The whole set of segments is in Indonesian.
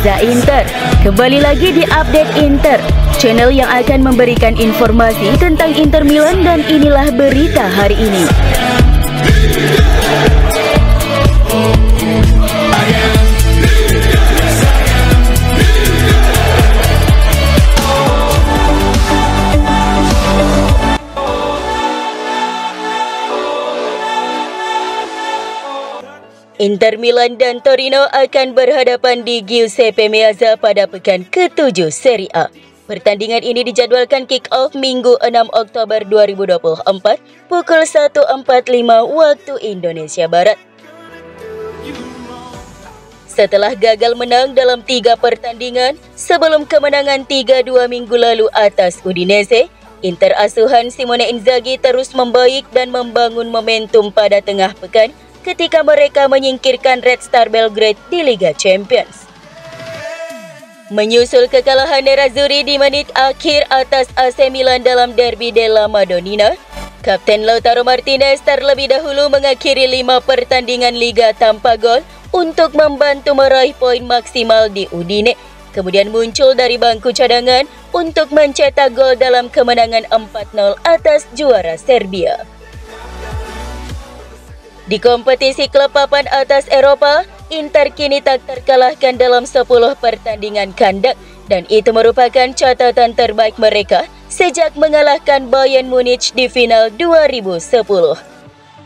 Gaza Inter. Kembali lagi di Update Inter, channel yang akan memberikan informasi tentang Inter Milan, dan inilah berita hari ini. Inter Milan dan Torino akan berhadapan di Giuseppe Meazza pada pekan ke-7 Serie A. Pertandingan ini dijadwalkan kick-off Minggu 6 Oktober 2024 pukul 1.45 waktu Indonesia Barat. Setelah gagal menang dalam 3 pertandingan sebelum kemenangan 3-2 minggu lalu atas Udinese, Inter asuhan Simone Inzaghi terus membaik dan membangun momentum pada tengah pekan ketika mereka menyingkirkan Red Star Belgrade di Liga Champions. Menyusul kekalahan Nerazzurri di menit akhir atas AC Milan dalam Derby della Madonnina, Kapten Lautaro Martinez terlebih dahulu mengakhiri 5 pertandingan Liga tanpa gol untuk membantu meraih poin maksimal di Udine. Kemudian muncul dari bangku cadangan untuk mencetak gol dalam kemenangan 4-0 atas juara Serbia. Di kompetisi klub papan atas Eropa, Inter kini tak terkalahkan dalam 10 pertandingan kandang, dan itu merupakan catatan terbaik mereka sejak mengalahkan Bayern Munich di final 2010.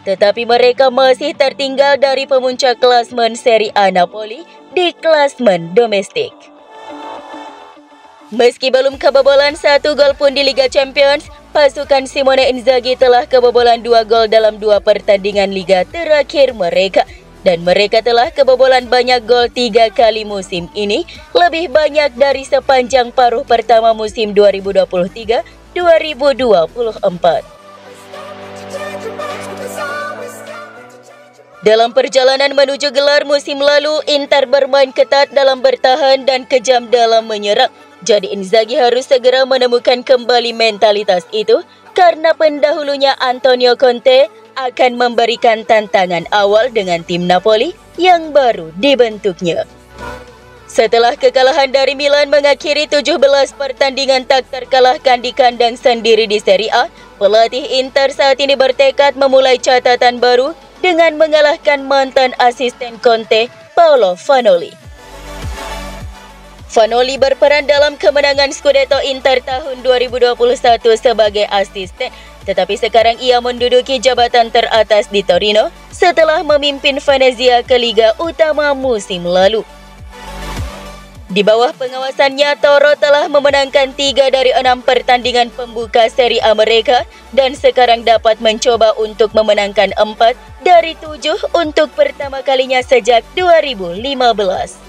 Tetapi mereka masih tertinggal dari pemuncak klasmen Serie A Napoli di klasmen domestik. Meski belum kebobolan 1 gol pun di Liga Champions, pasukan Simone Inzaghi telah kebobolan 2 gol dalam 2 pertandingan Liga terakhir mereka. Dan mereka telah kebobolan banyak gol 3 kali musim ini, lebih banyak dari sepanjang paruh pertama musim 2023-2024. Dalam perjalanan menuju gelar musim lalu, Inter bermain ketat dalam bertahan dan kejam dalam menyerang. Jadi Inzaghi harus segera menemukan kembali mentalitas itu, karena pendahulunya Antonio Conte akan memberikan tantangan awal dengan tim Napoli yang baru dibentuknya. Setelah kekalahan dari Milan mengakhiri 17 pertandingan tak terkalahkan di kandang sendiri di Serie A, pelatih Inter saat ini bertekad memulai catatan baru dengan mengalahkan mantan asisten Conte, Paolo Vanoli. Vanoli berperan dalam kemenangan Scudetto Inter tahun 2021 sebagai asisten, tetapi sekarang ia menduduki jabatan teratas di Torino setelah memimpin Venezia ke Liga Utama musim lalu. Di bawah pengawasannya, Toro telah memenangkan 3 dari 6 pertandingan pembuka Serie A mereka dan sekarang dapat mencoba untuk memenangkan 4 dari 7 untuk pertama kalinya sejak 2015.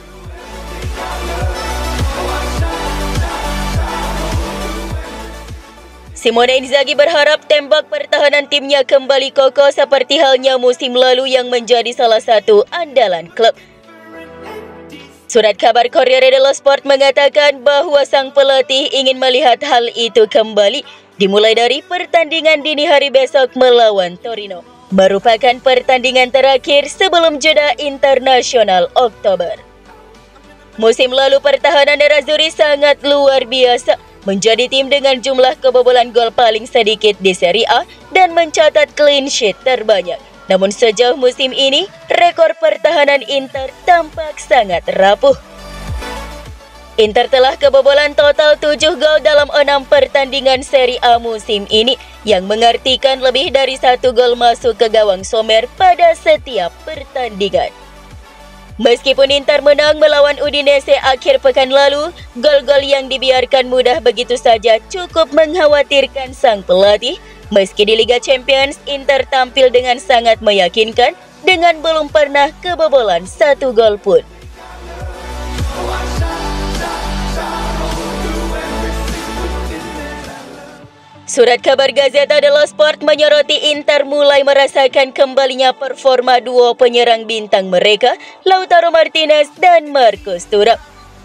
Simone Inzaghi berharap tembak pertahanan timnya kembali kokoh seperti halnya musim lalu yang menjadi salah satu andalan klub. Surat kabar Corriere dello Sport mengatakan bahwa sang pelatih ingin melihat hal itu kembali, dimulai dari pertandingan dini hari besok melawan Torino. Merupakan pertandingan terakhir sebelum jeda internasional Oktober. Musim lalu pertahanan Nerazzurri sangat luar biasa, menjadi tim dengan jumlah kebobolan gol paling sedikit di Serie A dan mencatat clean sheet terbanyak. Namun sejauh musim ini, rekor pertahanan Inter tampak sangat rapuh. Inter telah kebobolan total 7 gol dalam 6 pertandingan Serie A musim ini, yang mengartikan lebih dari 1 gol masuk ke gawang Sommer pada setiap pertandingan. Meskipun Inter menang melawan Udinese akhir pekan lalu, gol-gol yang dibiarkan mudah begitu saja cukup mengkhawatirkan sang pelatih. Meski di Liga Champions, Inter tampil dengan sangat meyakinkan dengan belum pernah kebobolan 1 gol pun. Surat kabar Gazzetta dello Sport menyoroti Inter mulai merasakan kembalinya performa duo penyerang bintang mereka, Lautaro Martinez dan Marcos Thuram.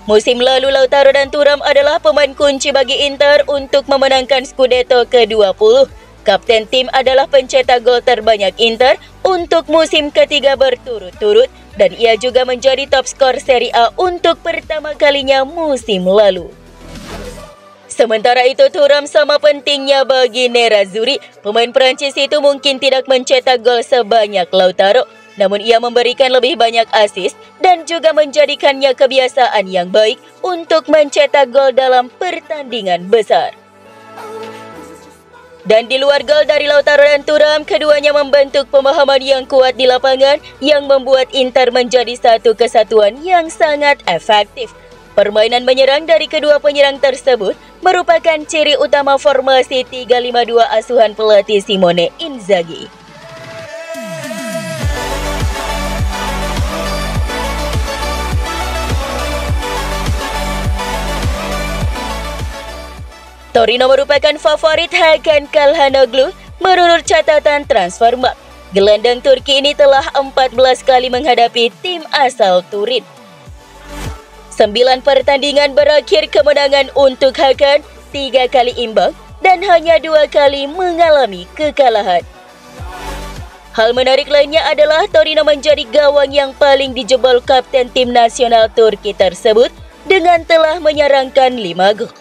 Musim lalu Lautaro dan Thuram adalah pemain kunci bagi Inter untuk memenangkan Scudetto ke-20. Kapten tim adalah pencetak gol terbanyak Inter untuk musim ketiga berturut-turut dan ia juga menjadi top skor Serie A untuk pertama kalinya musim lalu. Sementara itu Thuram sama pentingnya bagi Nerazzurri. Pemain Prancis itu mungkin tidak mencetak gol sebanyak Lautaro, namun ia memberikan lebih banyak assist dan juga menjadikannya kebiasaan yang baik untuk mencetak gol dalam pertandingan besar. Dan di luar gol dari Lautaro dan Thuram, keduanya membentuk pemahaman yang kuat di lapangan yang membuat Inter menjadi satu kesatuan yang sangat efektif. Permainan menyerang dari kedua penyerang tersebut merupakan ciri utama formasi 3-5-2 asuhan pelatih Simone Inzaghi. Torino merupakan favorit Hakan Calhanoglu menurut catatan Transfermarkt. Gelandang Turki ini telah 14 kali menghadapi tim asal Turin. 9 pertandingan berakhir kemenangan untuk Hakan, 3 kali imbang, dan hanya 2 kali mengalami kekalahan. Hal menarik lainnya adalah Torino menjadi gawang yang paling dijebol kapten tim nasional Turki tersebut dengan telah menyerangkan 5 gol.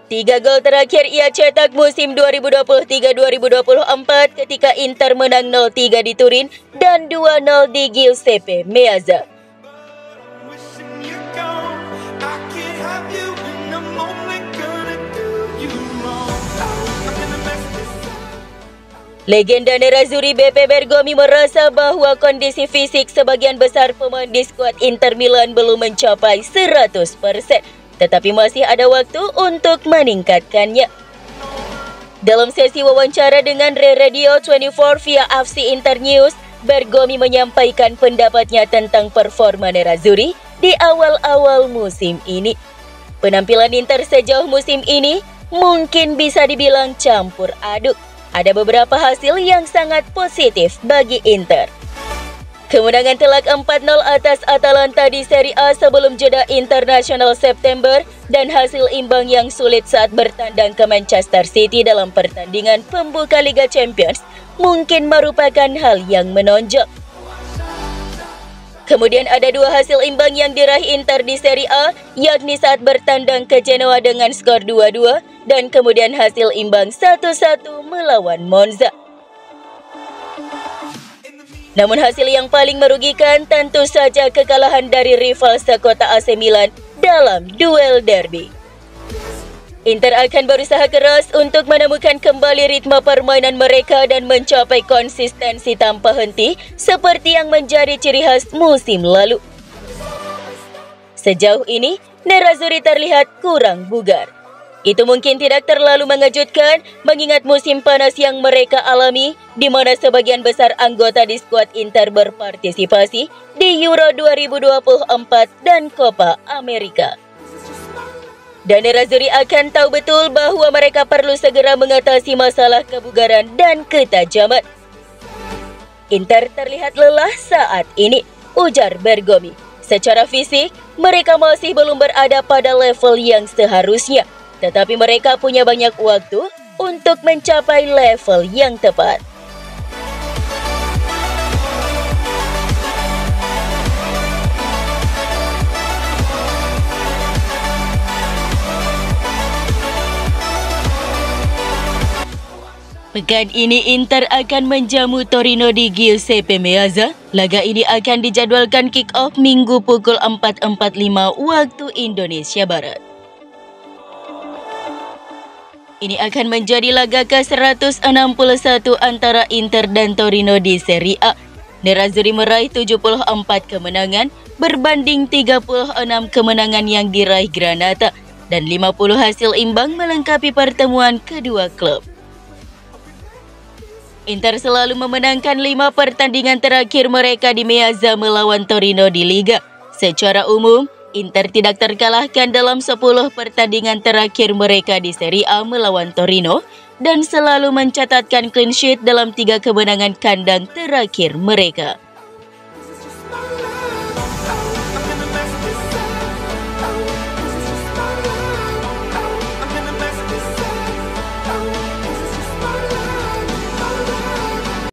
3 gol terakhir ia cetak musim 2023-2024 ketika Inter menang 0-3 di Turin dan 2-0 di Giuseppe Meazza. Legenda Nerazzurri BP Bergomi merasa bahwa kondisi fisik sebagian besar pemain di skuad Inter Milan belum mencapai 100%. Tetapi masih ada waktu untuk meningkatkannya. Dalam sesi wawancara dengan Radio 24 via FC Inter News, Bergomi menyampaikan pendapatnya tentang performa Nerazzurri di awal-awal musim ini. Penampilan Inter sejauh musim ini mungkin bisa dibilang campur aduk. Ada beberapa hasil yang sangat positif bagi Inter. Kemenangan telak 4-0 atas Atalanta di Serie A sebelum jeda internasional September dan hasil imbang yang sulit saat bertandang ke Manchester City dalam pertandingan pembuka Liga Champions mungkin merupakan hal yang menonjol. Kemudian ada 2 hasil imbang yang diraih Inter di Serie A, yakni saat bertandang ke Genoa dengan skor 2-2 dan kemudian hasil imbang 1-1 melawan Monza. Namun hasil yang paling merugikan tentu saja kekalahan dari rival sekota AC Milan dalam duel derby. Inter akan berusaha keras untuk menemukan kembali ritme permainan mereka dan mencapai konsistensi tanpa henti seperti yang menjadi ciri khas musim lalu. Sejauh ini, Nerazzurri terlihat kurang bugar. Itu mungkin tidak terlalu mengejutkan mengingat musim panas yang mereka alami di mana sebagian besar anggota di skuad Inter berpartisipasi di Euro 2024 dan Copa America. Dan Nerazzurri akan tahu betul bahwa mereka perlu segera mengatasi masalah kebugaran dan ketajaman. Inter terlihat lelah saat ini, ujar Bergomi. Secara fisik, mereka masih belum berada pada level yang seharusnya. Tetapi mereka punya banyak waktu untuk mencapai level yang tepat. Pekan ini Inter akan menjamu Torino di Giuseppe Meazza. Laga ini akan dijadwalkan kick-off Minggu pukul 4.45 waktu Indonesia Barat. Ini akan menjadi laga ke-161 antara Inter dan Torino di Serie A. Nerazzurri meraih 74 kemenangan berbanding 36 kemenangan yang diraih Granata dan 50 hasil imbang melengkapi pertemuan kedua klub. Inter selalu memenangkan 5 pertandingan terakhir mereka di Meazza melawan Torino di Liga. Secara umum, Inter tidak terkalahkan dalam 10 pertandingan terakhir mereka di Serie A melawan Torino dan selalu mencatatkan clean sheet dalam 3 kemenangan kandang terakhir mereka.